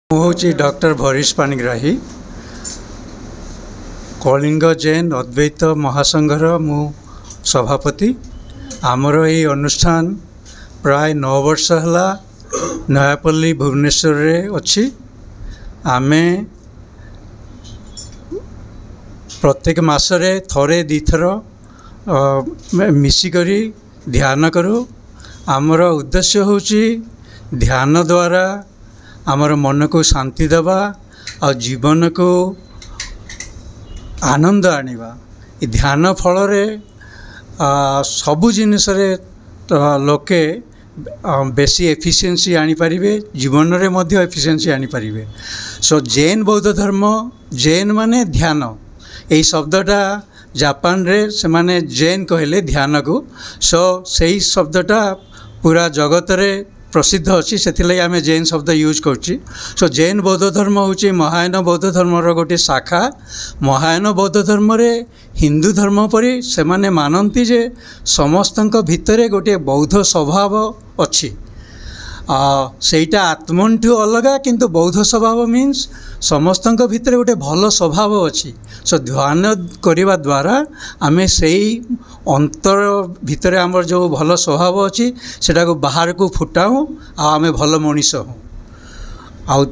हूँ डॉक्टर भरीश पाणिग्राही कलिंग जैन अद्वैत महासंघर मु सभापति। आमर ये अनुष्ठान प्राय 9 वर्ष है नयापल्ली भुवनेश्वर रे अच्छी। आमे प्रत्येक मासरे थरे दीथर मिसिकरी ध्यान करूँ। आमर उद्देश्य होची ध्यान द्वारा आमर मन को शांति देवा और जीवन को आनंद आनिबा। ध्यान फल सबु जिनिस लोके बेसी एफिशिएंसी आनी पारिबे, जीवन रे मध्य एफिशिएंसी आनी पारिबे। सो जैन बौद्ध धर्म, जैन माने ध्यान, यही शब्दटा जापान रे से माने जैन कहले ध्यान को। सो सही शब्दटा पूरा जगत रे प्रसिद्ध अच्छी, से आम जैन शब्द यूज करछि। सो जैन बौद्ध धर्म हूँ महायान बौद्ध धर्मर गोटे शाखा। महायान बौद्ध धर्म रे हिंदू धर्म परी से माने मानती जे समस्तंक भितरे गोटे बौद्ध स्वभाव अच्छी। सेटा आत्मठू अलगा, किंतु बौद्ध स्वभाव मीन्स समस्तंक भितर गोटे भल स्वभाव अच्छी। सो ध्यान करने द्वारा आम से अंतर भितर आमर जो भल स्वभाव अच्छी सेटा को बाहर को फुटाऊँ आम भल मनीष हूँ। आ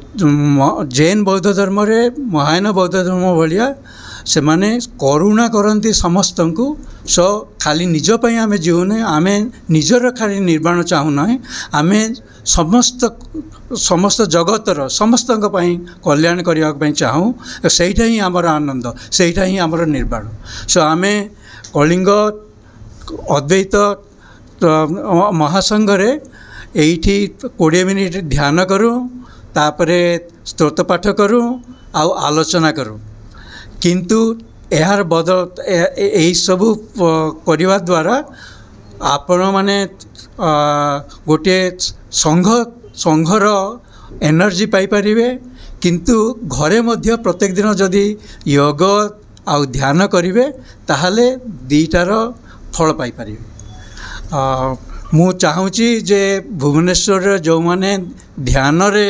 जैन बौद्ध धर्म रे महायान बौद्ध धर्म भाया से माने करुणा करती समस्त को। सो खाली निज पई आमे जीवने आमे निजर खाली निर्माण चाहूना, आमे समस्त जगतर समस्त कल्याण करने चाहूँ। सेटा ही आमर आनंद, सेटा ही आमर निर्माण। सो आमे कलिंग अद्वैत महासंघ रे एठी 20 मिनिट ध्यान करूँ, तापरे स्तोत्र पाठ करूँ आउ आलोचना करूँ। किंतु यार बदल यही सबू करने द्वारा आपण माने गोटे संघर एनर्जी पाई परिबे। किंतु घरे मध्य प्रत्येक दिन जदि योग आउ ध्यान करिवे ताहले दीटार फल पाई परिबे। मु चाहूँची जे भुवनेश्वर जो माने ध्यान रे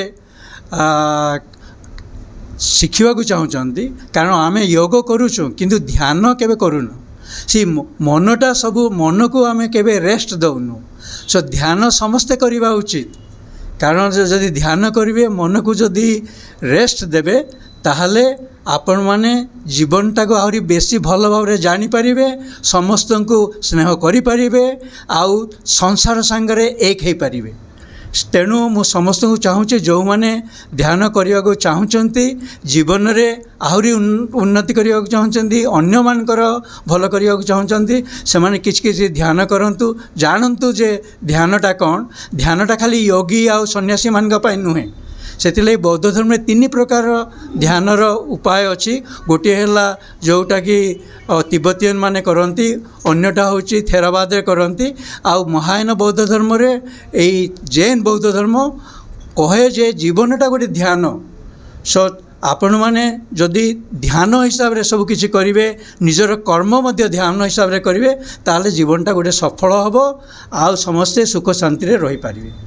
शिखा चाहूँगी, कारण आम योग करुचु किंतु ध्यान केबे करूनु। सी मनटा सबू मन को आम केबे रेस्ट दौनु। सो ध्यान समस्ते करवा उचित, कारण जदि ध्यान करेंगे मन को जदि रेस्ट देवे ताहले आपण माने जीवनटा को आहरी बेसी भल भाव रे जानी परिबे, समस्त को स्नेह करि परिबे आउ संसार संगरे एक हे परिबे। तेणु मु समस्त को चाहूँगी जो माने ध्यान करने को चाहूँगी, जीवन में आहरी उन्नति करने को चाहूँगी, अन्य मानकर भल करने को चाहूँगी, से माने किछि ध्यान करंतु, जानतु जे ध्यानटा कौन। ध्यानटा खाली योगी आ सन्यासी मान नुहे। से बौद्ध धर्म में 3 प्रकार ध्यानर उपाय अच्छी। गोटे है जोटा कि तिब्बतीयन माने करती, अन्यटा हूँ थेरावाद करती। आ महायान बौद्ध धर्म रे यही जैन बौद्ध धर्म कहे जे जीवनटा गोटे ध्यान। सो आपण मैंने जदि ध्यान हिसाब रे सब किछि करिवे, निजर कर्म मध्य ध्यान हिसाब रे करिवे, ताले जीवनटा गोटे सफल हबो आ समस्ते सुख शांति रे रहि पारिबे।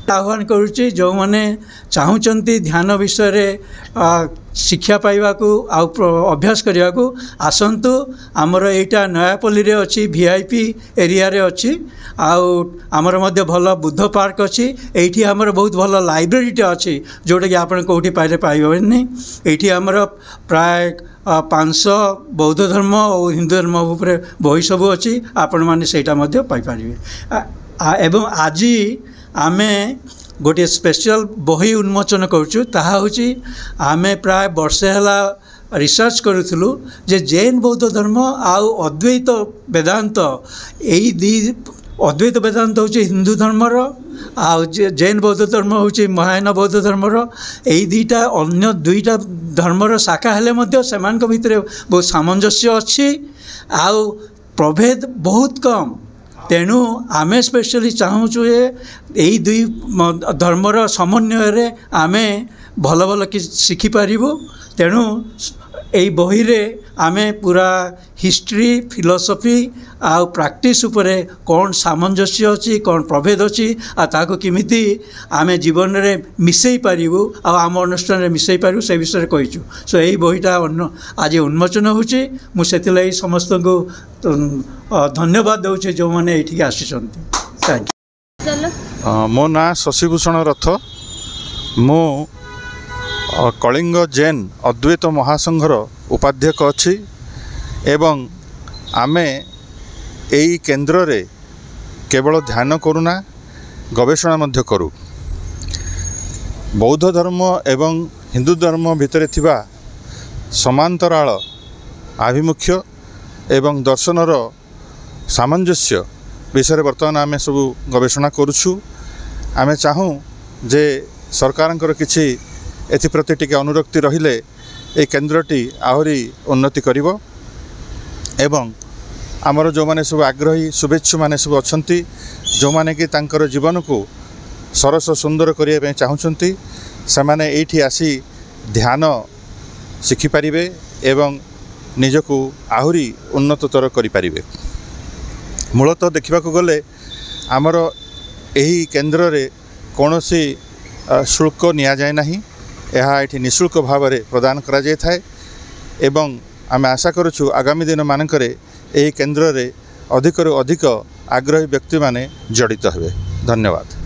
आह्वान करुच्ची जो मैंने चाहूँगी ध्यान विषय रे शिक्षा पाइबा को अभ्यास करने को आसतु। आमर एटा नयापल्ली रे अच्छी, वीआईपी एरिया रे अच्छी। आमर मध्य भल बुद्ध पार्क अच्छी। एठी आमर बहुत भल लाइब्रेरीटे अच्छी, जोटा कि आपन कोठी पाइले पाइबेनी। एठी आमर प्राय 500 बौद्ध धर्म और हिंदू धर्म उपरे बही सब अच्छी, आपण माने सेटा मध्य पाइ पारिबे। एवं आज आमे गोटे स्पेशल बही उन्मोचन करुचु। ताहा होची आमे प्राय वर्षे हला रिसर्च करूथुलु जे जैन बौद्ध धर्म आउ अद्वैत वेदांत, यही दी अद्वैत वेदांत होची हिंदू धर्मर, आउ जैन बौद्ध धर्म होची महायान बौद्ध धर्मर। यही दुईटा अन्य 2टा धर्मर शाखा हेले मध्य सेमानक भितरे बहुत सामंजस्य अच्छी, आउ प्रभेद बहुत कम। तेणु आमे स्पेशली चाहूँ यही 2 धर्मर समन्वय आमे भल भल कि शिखिपारू। तेणु यही बही रे आमे पूरा हिस्ट्री फिलोसफी आ प्रैक्टिस उपरे कौन सामंजस्य अच्छी कौन प्रभेद अच्छी ताको किमिति आमे जीवन रे मिसई पारिबु आम अनुष्ठान रे मिसई पारिबु से विषय कहिछु। सो यही बहीटा आज उन्मोचन होछि। मु सेतिलाई समस्त को धन्यवाद दूचे जो मैंने ये आसिचंती। Thank you. मो ना शशिभूषण रथ, मु कलिंग जैन अद्वैत महासंघर उपाध्यक्ष अच्छी एवं आमे यही केन्द्र रे केवल ध्यान करूना गवेषणा मध्य करू। बौद्ध धर्म एवं हिंदू धर्म भितर थिबा समांतराल आभिमुख्य एवं दर्शनर सामंजस्य विषय बर्तमान आमे सब गवेषणा करुछु। आमे चाहूँ जे सरकारंकर किछि एथिप्रति टिके अनुरक्ति रहिले ए केन्द्रटी आहरी उन्नति करिवो एवं आमर जो माने सब आग्रही शुभेच्छु माने सब अछंती जो माने कि तांकर जीवन को सरस सुंदर करिया पे चाहुचंती से माने एठी आसी ध्यान शिखि पारिबे एवं निजको आहरी उन्नततर करि पारिबे। मूलतः देखा गले आमर यही केन्द्र रे कौनसी शुल्क निया जाए नहीं, यह ये निःशुल्क भाव में प्रदान करा जाय थाए एवं आम आशा करुछु आगामी दिन मानकरे यही केन्द्र रे अधिक रु अधिक आग्रही व्यक्ति माने जड़ित हेबे। धन्यवाद।